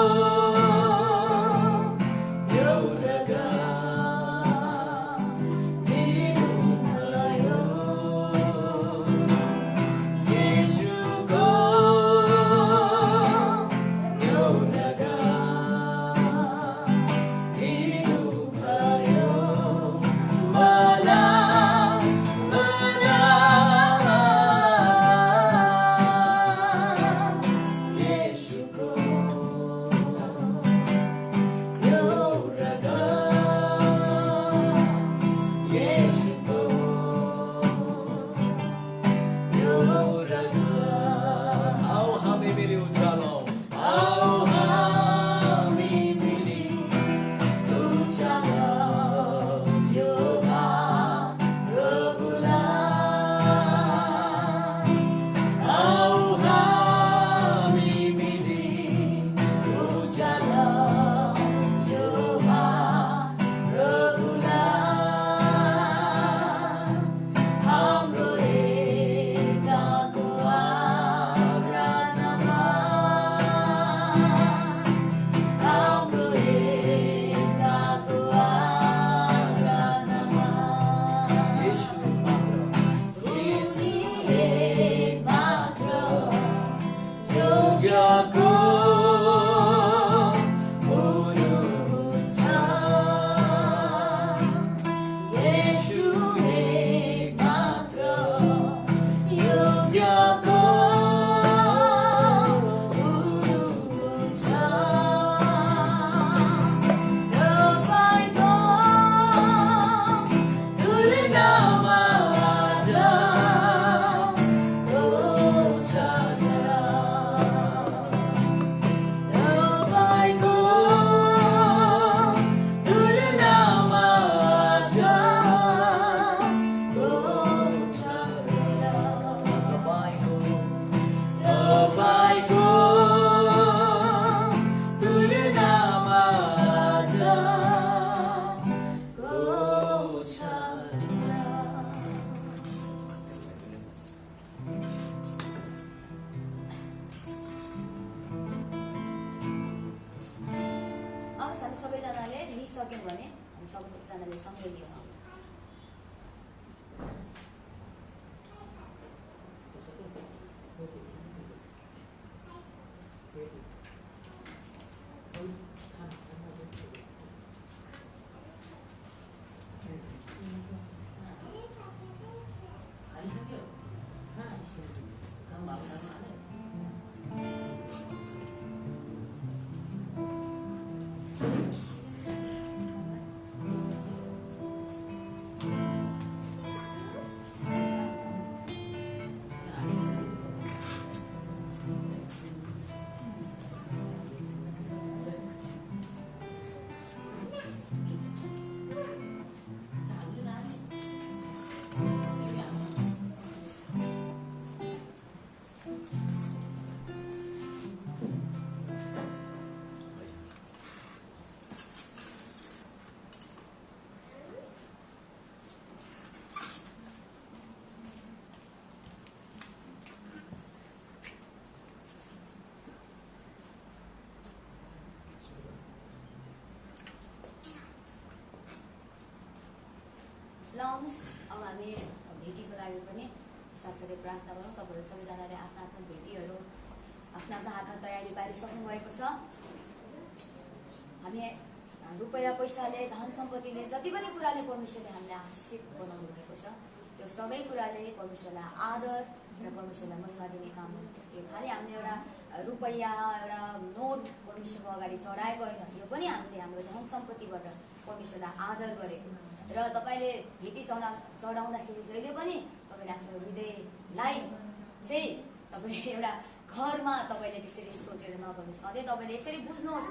लिइसक्यौँ भने हामी सबैजनाले सँगै लियौँ। ल आउनुहोस्, अब हामी भेटीको लागि पनि साथसाथै प्रार्थना गरौँ। तपाईँहरू सबैजनाले आफ्ना आफ्ना भेटीहरू आफ्ना आफ्ना हातमा तयारी पारिसक्नु भएको छ। हामी रुपैयाँ पैसाले धन सम्पत्तिले जति पनि कुराले परमेश्वरले हामीलाई आशिषित बनाउनु भएको छ, त्यो सबै कुराले परमेश्वरलाई आदर र परमेश्वरलाई महिमा दिने काम गर्नुपर्छ। यो खालि हामीले एउटा रुपैयाँ एउटा नोट परमेश्वरको अगाडि चढाएको होइन, यो पनि हामीले हाम्रो धन सम्पत्तिबाट परमेश्वरलाई आदर गरेको। र तपाईँले भेटी चढाउँदाखेरि जहिले पनि तपाईँले आफ्नो हृदयलाई चाहिँ तपाईँ एउटा घरमा तपाईँले त्यसरी सोचेर नगर्नु। सधैँ तपाईँले यसरी बुझ्नुहोस्,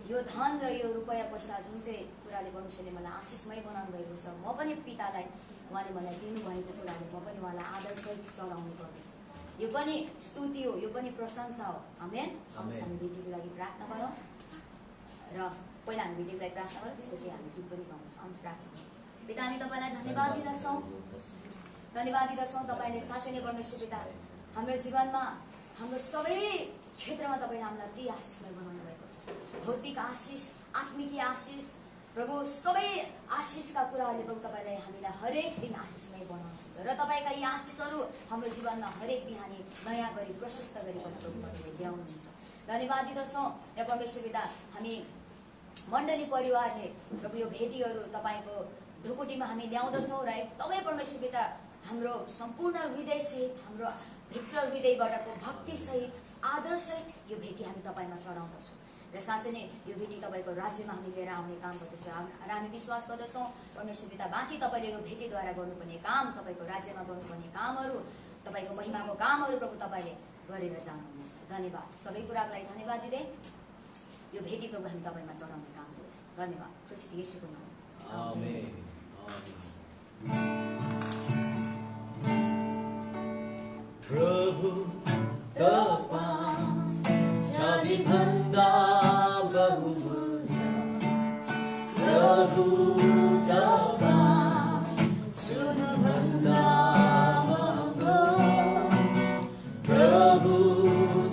यो धन र यो रुपैयाँ पैसा जुन चाहिँ कुराले परमेश्वरले मलाई आशिषमय बनाउनु भएको छ, म पनि पितालाई उहाँले मलाई दिनुभएको कुराले म पनि उहाँलाई आदरसहित चढाउने गर्दछु। यो पनि स्तुति हो, यो पनि प्रशंसा हो। आमेन। हामी भेटीको लागि प्रार्थना गरौँ र पहिला हामी भेटीको लागि प्रार्थना गरौँ, त्यसपछि हामी गीत पनि गाउँछौँ। प्रार्थना। पिता, हामी तपाईँलाई धन्यवाद दिँदछौँ, धन्यवाद दिँदछौँ। तपाईँले साँच्चै नै परमेश्वर पिता हाम्रो जीवनमा हाम्रो सबै क्षेत्रमा तपाईँले हामीलाई ती आशिषमय बनाउनु भएको छ। भौतिक आशिष, आत्मिकी आशिष, प्रभु सबै आशिषका कुराहरूले प्रभु तपाईँले हामीलाई हरेक दिन आशिषमय बनाउनुहुन्छ र तपाईँका यी आशिषहरू हाम्रो जीवनमा हरेक बिहानी नयाँ गरी प्रशस्त गरी पनि प्रभु तपाईँले ल्याउनुहुन्छ। धन्यवाद दिँदछौँ र परमेश्वर पिता हामी मण्डली परिवारले प्रभु यो भेटीहरू तपाईँको ढुकुटीमा हामी ल्याउँदछौँ र एकदमै परमेश्वर पिता हाम्रो सम्पूर्ण हृदयसहित हाम्रो भित्र हृदयबाटको भक्तिसहित आदरसहित यो भेटी हामी तपाईँमा चढाउँदछौँ र साँच्चै नै यो भेटी तपाईँको राज्यमा हामी लिएर आउने काम गर्दछौँ र हामी विश्वास गर्दछौँ परमेश्वर पिता बाँकी तपाईँले यो भेटीद्वारा गर्नुपर्ने काम, तपाईँको राज्यमा गर्नुपर्ने कामहरू, तपाईँको महिमाको कामहरू प्रभु तपाईँले गरेर जानुहुनेछ। धन्यवाद। सबै कुराको लागि धन्यवाद दिँदै यो भेटी प्रभु हामी तपाईँमा चढाउने काम गर्छौँ। धन्यवाद। ख्रीष्ट येशूको नाममा। आमेन। प्रभु तपाईं चाँदीभन्दा बहुमूल्य, प्रभु तपाईं सुनभन्दा महँगो, प्रभु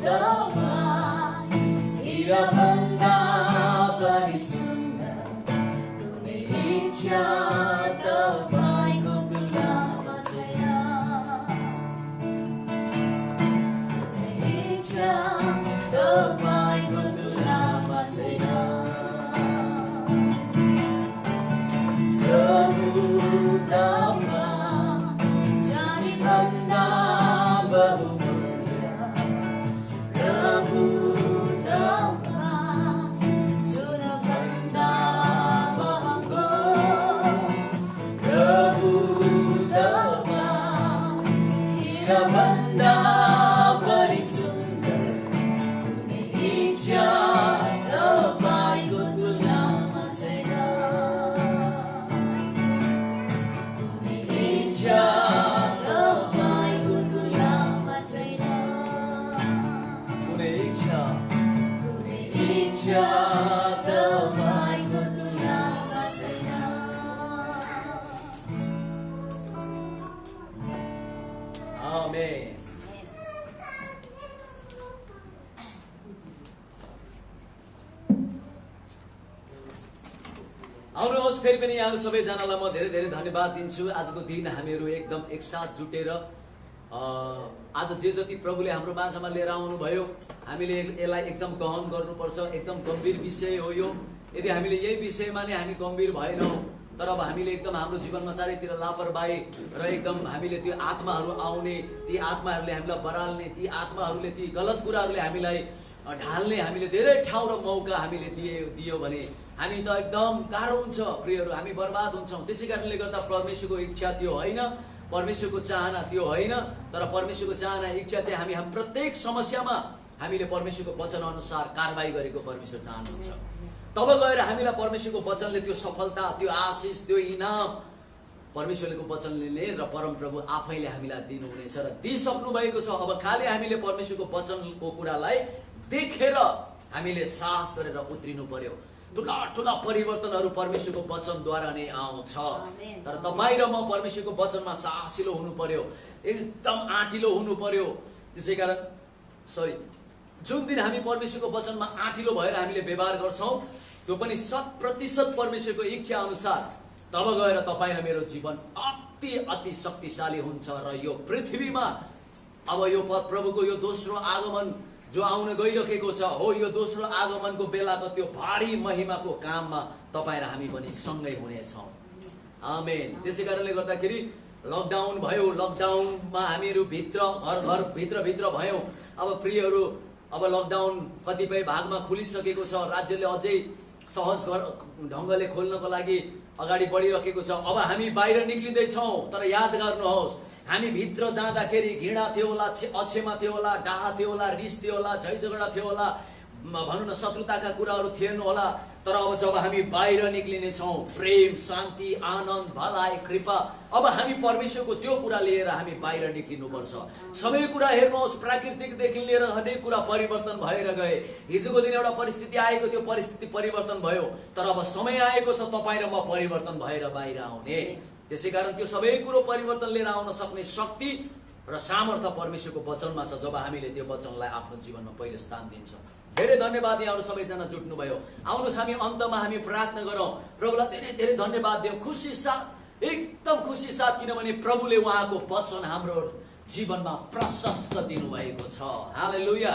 तपाईं हीराभन्दा बढी सुन्दर, कुनै इच्छा तपाईँको तुलनामा छैन, कुनै इच्छा तपाईँको तुलनामा छैन। प्रभु तपाईं चाँदीभन्दा बहुमूल्य, प्रभु तपाईं सुनभन्दा महँगो, प्रभु तपाईं हीराभन्दा बढी सुन्दर, कुनै इच्छा तपाईँको तुलनामा छैन, कुनै इच्छा तपाईँको तुलनामा छैन, कुनै इच्छा तपाईँको तुलनामा छैन। आमेन। फेरि पनि यहाँहरू सबैजनालाई म धेरै धेरै धन्यवाद दिन्छु। आजको दिन हामीहरू एकदम एकसाथ जुटेर आज जे जति प्रभुले हाम्रो माझमा लिएर आउनुभयो हामीले यसलाई एकदम गहन गर्नुपर्छ। एकदम गम्भीर विषय हो यो। यदि हामीले यही विषयमा नै हामी गम्भीर भएनौँ, तर अब हामीले एकदम हाम्रो जीवनमा चारैतिर लापरवाही र एकदम हामीले त्यो आत्माहरू आउने, ती आत्माहरूले हामीलाई बराल्ने, ती आत्माहरूले ती गलत कुराहरूले हामीलाई ढाल्ने हामीले धेरै ठाउँ र मौका हामीले दियो भने हामी त एकदम गाह्रो हुन्छ प्रियहरू, हामी बर्बाद हुन्छौँ। त्यसै कारणले गर्दा परमेश्वरको इच्छा त्यो होइन, परमेश्वरको चाहना त्यो होइन, तर परमेश्वरको चाहना इच्छा चाहिँ हामी प्रत्येक समस्यामा हामीले परमेश्वरको वचन अनुसार कारबाही गरेको परमेश्वर चाहनुहुन्छ। तब गएर हामीलाई परमेश्वरको वचनले त्यो सफलता, त्यो आशिष, त्यो इनाम परमेश्वरको वचनले र परमप्रभु आफैले हामीलाई दिनुहुनेछ र दिइसक्नु भएको छ। अब खालि हामीले परमेश्वरको वचनको कुरालाई देखेर हामीले साहस गरेर उत्रिनु पर्यो। ठुला ठुला परिवर्तनहरू परमेश्वरको वचनद्वारा नै आउँछ। तर तपाईँ र म परमेश्वरको वचनमा साहसिलो हुनु पर्यो, एकदम आँटिलो हुनु पर्यो। त्यसै कारण जुन दिन हामी परमेश्वरको वचनमा आँटिलो भएर हामीले व्यवहार गर्छौँ, त्यो पनि 100% परमेश्वरको इच्छा अनुसार, तब गएर तपाईँ र मेरो जीवन अति शक्तिशाली हुन्छ र यो पृथ्वीमा अब यो प्रभुको यो दोस्रो आगमन जो आउन गइरहेको छ हो, यो दोस्रो आगमनको बेलाको त्यो भारी महिमाको काममा तपाईँ र हामी पनि सँगै हुनेछौँ। आमेन। त्यसै कारणले गर्दाखेरि लकडाउन भयो, लकडाउनमा हामीहरू घर भित्र भयौँ। अब प्रियहरू, अब लकडाउन कतिपय भागमा खुलिसकेको छ, राज्यले अझै सहज ढङ्गले खोल्नको लागि अगाडि बढिरहेको छ। अब हामी बाहिर निक्लिँदैछौँ, तर याद गर्नुहोस्, हामी भित्र जाँदाखेरि घृणा थियो होला, अक्षमा थियो होला, डाहा थियो होला, रिस थियो होला, झै झगडा थियो होला, भनौँ न शत्रुताका कुराहरू थिएन होला। तर अब जब हामी बाहिर निक्लिनेछौँ, प्रेम, शान्ति, आनन्द, भलाइ, कृपा, अब हामी परमेश्वरको त्यो कुरा लिएर हामी बाहिर निक्लिनुपर्छ। सबै कुरा हेर्नुहोस्, प्राकृतिकदेखि लिएर हरेक कुरा परिवर्तन भएर गए। हिजोको दिन एउटा परिस्थिति आएको थियो, परिस्थिति परिवर्तन भयो, तर अब समय आएको छ तपाईँ र म परिवर्तन भएर बाहिर आउने। त्यसै कारण त्यो सबै कुरो परिवर्तन लिएर आउन सक्ने शक्ति र सामर्थ्य परमेश्वरको वचनमा छ, जब हामीले त्यो वचनलाई आफ्नो जीवनमा पहिलो स्थान दिन्छौँ। धेरै धन्यवाद यहाँहरू सबैजना जुट्नुभयो। आउनुहोस् हामी अन्तमा हामी प्रार्थना गरौँ, प्रभुलाई धेरै धेरै धन्यवाद दियौँ खुसी साथ, एकदम खुसी साथ, किनभने प्रभुले उहाँको वचन हाम्रो जीवनमा प्रशस्त दिनुभएको छ। हालेलुया,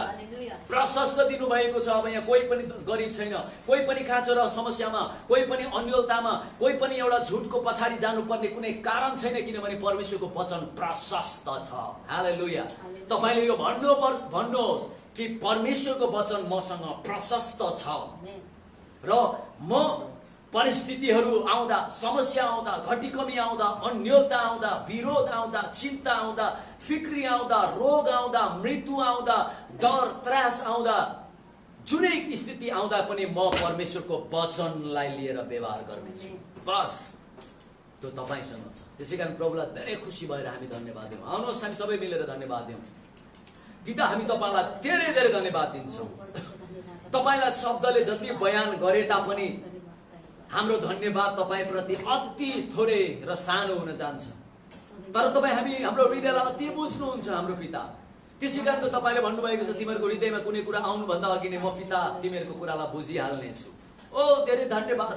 प्रशस्त दिनुभएको छ। अब यहाँ कोही पनि गरिब छैन, कोही पनि खाँचो र समस्यामा, कोही पनि अन्यलतामा, कोही पनि एउटा झुटको पछाडि जानुपर्ने कुनै कारण छैन, किनभने परमेश्वरको वचन प्रशस्त छ। हालेलुया। तपाईँले यो भन्नुहोस् कि परमेश्वरको वचन मसँग प्रशस्त छ र म परिस्थितिहरू आउँदा, समस्या आउँदा, घटीकमी आउँदा, अन्यलता आउँदा, विरोध आउँदा, चिन्ता आउँदा, फिक्री आउँदा, रोग आउँदा, मृत्यु आउँदा, डर त्रास आउँदा, जुनै स्थिति आउँदा पनि म परमेश्वरको वचनलाई लिएर व्यवहार गर्नेछु। बस त्यो तपाईँसँग छ। त्यसै कारण प्रभुलाई धेरै खुसी भएर हामी धन्यवाद दियौँ। आउनुहोस् हामी सबै मिलेर धन्यवाद दियौँ। पिता, हामी तपाईँलाई धेरै धेरै धन्यवाद दिन्छौँ। तपाईँलाई शब्दले जति बयान गरे तापनि हाम्रो धन्यवाद तपाईँप्रति अति थोरै र सानो हुन जान्छ, तर तपाईँ हाम्रो हृदयलाई अति बुझ्नुहुन्छ हाम्रो पिता। त्यसै कारण त तपाईँले भन्नुभएको छ, तिमीहरूको हृदयमा कुनै कुरा आउनुभन्दा अघि नै म पिता तिमीहरूको कुरालाई बुझिहाल्नेछु। ओ धेरै धन्यवाद,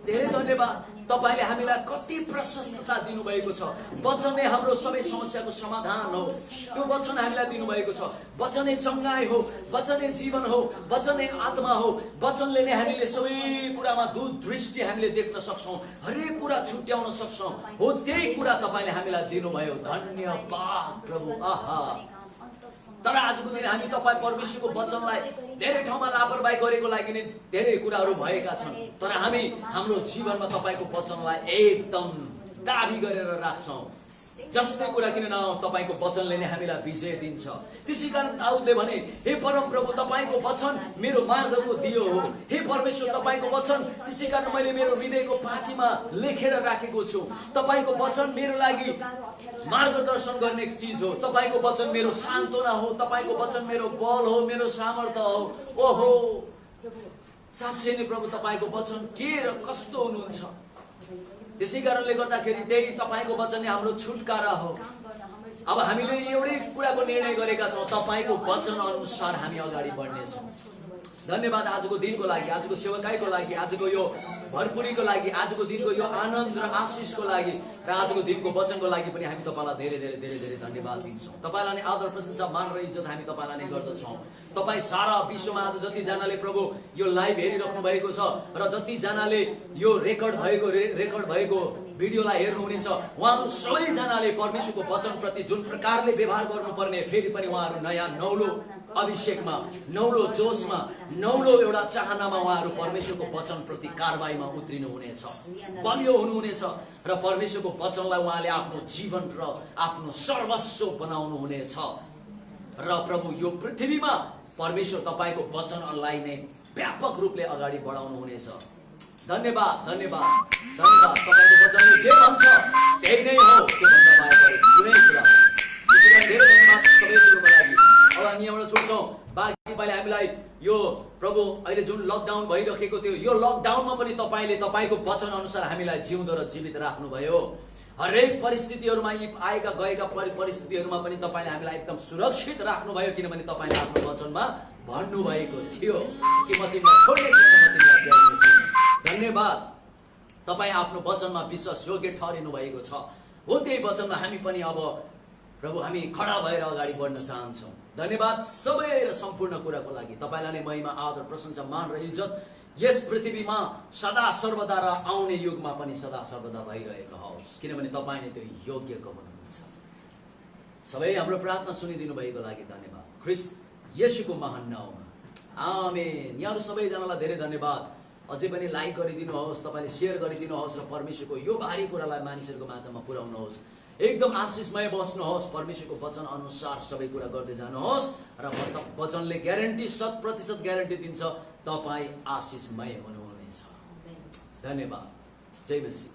धेरै धन्यवाद। तपाईँले हामीलाई कति प्रशस्तता दिनुभएको छ। वचन नै हाम्रो सबै समस्याको समाधान हो। त्यो वचन हामीलाई दिनुभएको छ। वचन नै चङ्गाई हो, वचन नै जीवन हो, वचन नै आत्मा हो। वचनले नै हामीले सबै कुरामा दूरदृष्टि हामीले देख्न सक्छौँ, हरेक कुरा छुट्याउन सक्छौँ। हो त्यही कुरा तपाईँले हामीलाई दिनुभयो। धन्यवाद प्रभु। आहा, तर आजको दिन हामी तपाईँ परमेश्वरको वचनलाई धेरै ठाउँमा लापरवाही गरेको लागि नै धेरै कुराहरू भएका छन्, तर हामी हाम्रो जीवनमा तपाईँको वचनलाई एकदम दाबी गरेर राख्छौँ। जस्तै कुरा किन नहोस्, तपाईँको वचनले नै हामीलाई विजय दिन्छ। त्यसै कारण दाउदले भने, हे परम प्रभु तपाईँको वचन मेरो मार्गको दियो हो। हे परमेश्वर तपाईँको वचन, त्यसै कारण मैले मेरो हृदयको पाटीमा लेखेर राखेको छु। तपाईँको वचन मेरो लागि मार्गदर्शन गर्ने चिज हो। तपाईँको वचन मेरो सान्त्वना हो, तपाईँको वचन मेरो बल हो, मेरो सामर्थ्य हो। ओहो, साँच्चै नै प्रभु तपाईँको वचन के र कस्तो हुनुहुन्छ। त्यसै कारणले गर्दाखेरि त्यही तपाईँको वचन नै हाम्रो छुटकारा हो। अब हामीले एउटै कुराको निर्णय गरेका छौँ, तपाईँको वचन अनुसार हामी अगाडि बढ्नेछौँ। धन्यवाद आजको दिनको लागि, आजको सेवकाईको लागि, आजको यो भरपुरीको लागि, आजको दिनको यो आनन्द र आशिषको लागि र आजको दिनको वचनको लागि पनि हामी तपाईँलाई धेरै धेरै धेरै धेरै धन्यवाद दिन्छौँ। तपाईँलाई नै आदर प्रशंसा मान र इज्जत हामी तपाईँलाई नै गर्दछौँ। तपाईँ सारा विश्वमा आज जतिजनाले प्रभु यो लाइभ हेरिराख्नु भएको छ र जतिजनाले यो रेकर्ड भएको भिडियोलाई हेर्नुहुनेछ, उहाँहरू सबैजनाले परमेश्वरको वचनप्रति जुन प्रकारले व्यवहार गर्नुपर्ने, फेरि पनि उहाँहरू नयाँ नौलो अभिषेकमा, नौलो जोसमा, नौलो एउटा चाहनामा उहाँहरू परमेश्वरको वचनप्रति कारबाहीमा उत्रिनु हुनेछ, बलियो हुनुहुनेछ र परमेश्वरको वचनलाई उहाँले आफ्नो जीवन र आफ्नो सर्वस्व बनाउनु हुनेछ। र प्रभु यो पृथ्वीमा परमेश्वर तपाईँको वचनलाई नै व्यापक रूपले अगाडि बढाउनु हुनेछ। धन्यवाद धन्यवाद धन्यवाद। तपाईँको वचनले जे भन्छ त्यही नै हो, त्योभन्दा बाहेक कुनै कुरा होइन। धेरै धन्यवाद सबै कुरोको लागि। अब हामी यहाँबाट छुट्छौँ। बाँकी पाइले हामीलाई यो प्रभु अहिले जुन लकडाउन भइरहेको थियो, यो लकडाउनमा पनि तपाईँले तपाईँको वचन अनुसार हामीलाई जिउँदो र जीवित राख्नुभयो। हरेक परिस्थितिहरूमा, यी आएका गएका परिस्थितिहरूमा पनि तपाईँले हामीलाई एकदम सुरक्षित राख्नुभयो, किनभने तपाईँले आफ्नो वचनमा भन्नुभएको थियो कि म तिमीलाई छोड्ने छैन, म तिमीलाई त्याग्ने छैन। धन्यवाद। तपाईँ आफ्नो वचनमा विश्वास योग्य ठहरिनु भएको छ। हो त्यही वचनमा हामी पनि अब प्रभु हामी खडा भएर अगाडि बढ्न चाहन्छौँ। धन्यवाद सबै र सम्पूर्ण कुराको लागि। तपाईँलाई नै महिमा, आदर, प्रशंसा, मान र इज्जत यस पृथ्वीमा सदा सर्वदा र आउने युगमा पनि सदा सर्वदा भइरहेको होस्, किनभने तपाईँ नै त्यो योग्यको हुनुहुन्छ। सबै हाम्रो प्रार्थना सुनिदिनु भएको लागि धन्यवाद, ख्रिस्ट येशूको महान नाममा, आमेन। यहाँहरू सबैजनालाई धेरै धन्यवाद। अझै पनि लाइक गरिदिनुहोस्, तपाईँले सेयर गरिदिनुहोस् र परमेश्वरको यो भारी कुरालाई मानिसहरूको माझमा पुर्याउनुहोस्। एकदम आशिषमय बस्नुहोस्, परमेश्वरको वचन अनुसार सबै कुरा गर्दै जानुहोस् र वचनले ग्यारेन्टी 100% ग्यारेन्टी दिन्छ, तपाईँ आशिषमय हुनुहुनेछ। धन्यवाद। जय मसीह।